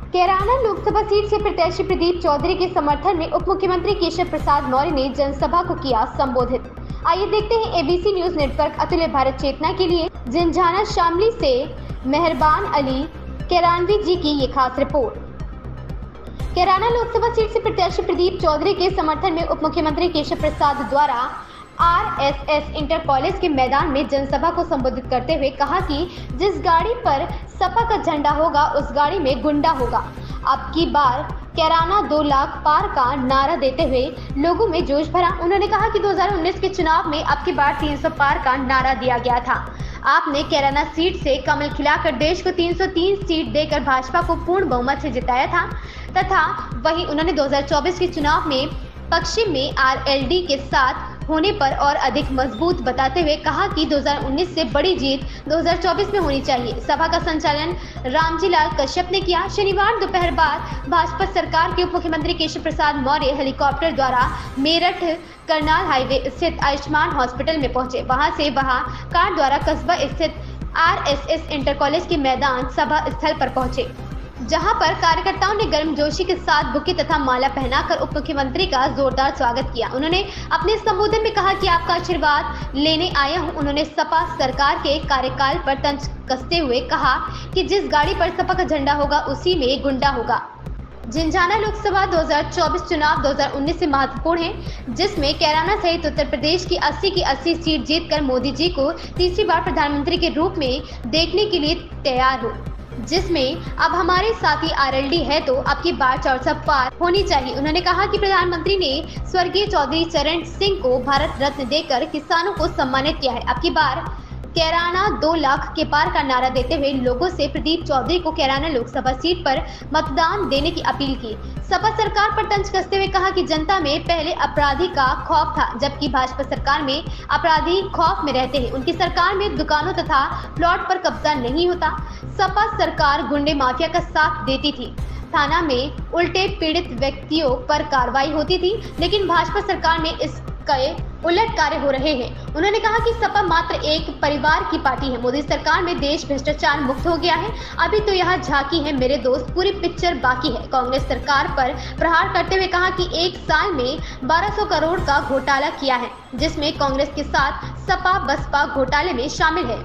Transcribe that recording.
Kairana Lok Sabha seat से प्रत्याशी प्रदीप चौधरी के समर्थन में उप मुख्यमंत्री केशव प्रसाद मौर्य ने जनसभा को किया संबोधित। आइए देखते हैं एबीसी न्यूज नेटवर्क अतुल्य भारत चेतना के लिए जिंझाना शामली से मेहरबान अली कैरानवी जी की ये खास रिपोर्ट। कैराना लोकसभा सीट से प्रत्याशी प्रदीप चौधरी के समर्थन में उप मुख्यमंत्री केशव प्रसाद द्वारा आरएसएस इंटर कॉलेज के मैदान में जनसभा को संबोधित करते हुए कहा कि जिस गाड़ी पर सपा का झंडा होगा उस गाड़ी में गुंडा होगा। अब की बार कैराना 2 लाख पार का नारा देते हुए लोगों में जोश भरा। उन्होंने कहा कि 2019 के चुनाव में अब की बार 300 पार का नारा दिया गया था। आपने कैराना सीट से कमल खिलाकर देश को 303 सीट देकर भाजपा को पूर्ण बहुमत से जिताया था तथा वहीं उन्होंने 2024 के चुनाव में पश्चिम में आरएलडी के साथ होने पर और अधिक मजबूत बताते हुए कहा कि 2019 से बड़ी जीत 2024 में होनी चाहिए। सभा का संचालन रामजी लाल कश्यप ने किया। शनिवार दोपहर बाद भाजपा सरकार के उप मुख्यमंत्री केशव प्रसाद मौर्य हेलीकॉप्टर द्वारा मेरठ करनाल हाईवे स्थित आयुष्मान हॉस्पिटल में पहुंचे। वहां से कार द्वारा कस्बा स्थित आरएसएस इंटर कॉलेज के मैदान सभा स्थल पर पहुंचे, जहां पर कार्यकर्ताओं ने गर्मजोशी के साथ बुके तथा माला पहनाकर उप मुख्यमंत्री का जोरदार स्वागत किया। उन्होंने अपने संबोधन में कहा कि आपका आशीर्वाद लेने आया हूं। उन्होंने सपा सरकार के कार्यकाल पर तंज कसते हुए कहा कि जिस गाड़ी पर सपा का झंडा होगा उसी में गुंडा होगा। जिंझाना लोकसभा 2024 चुनाव 2019 से महत्वपूर्ण है, जिसमें कैराना सहित उत्तर प्रदेश की 80 की 80 सीट जीतकर मोदी जी को तीसरी बार प्रधानमंत्री के रूप में देखने के लिए तैयार हो, जिसमें अब हमारे साथी आरएलडी है तो अब की बार 400 पार होनी चाहिए। उन्होंने कहा कि प्रधानमंत्री ने स्वर्गीय चौधरी चरण सिंह को भारत रत्न देकर किसानों को सम्मानित किया है। अब की बार कैराना 2 लाख के पार का नारा देते हुए लोगों से प्रदीप चौधरी को कैराना लोकसभा सीट पर मतदान देने की अपील की। सपा सरकार पर तंज कसते हुए कहा कि जनता में पहले अपराधी का खौफ था, जबकि भाजपा सरकार में अपराधी खौफ में रहते हैं। उनकी सरकार में दुकानों तथा प्लॉट पर कब्जा नहीं होता। सपा सरकार गुंडे माफिया का साथ देती थी। थाना में उल्टे पीड़ित व्यक्तियों पर कार्रवाई होती थी, लेकिन भाजपा सरकार में इसके उलट कार्य हो रहे हैं। उन्होंने कहा कि सपा मात्र एक परिवार की पार्टी है। मोदी सरकार में देश भ्रष्टाचार मुक्त हो गया है। अभी तो यहाँ झांकी है मेरे दोस्त, पूरी पिक्चर बाकी है। कांग्रेस सरकार पर प्रहार करते हुए कहा कि 1 साल में 1200 करोड़ का घोटाला किया है, जिसमें कांग्रेस के साथ सपा बसपा घोटाले में शामिल है।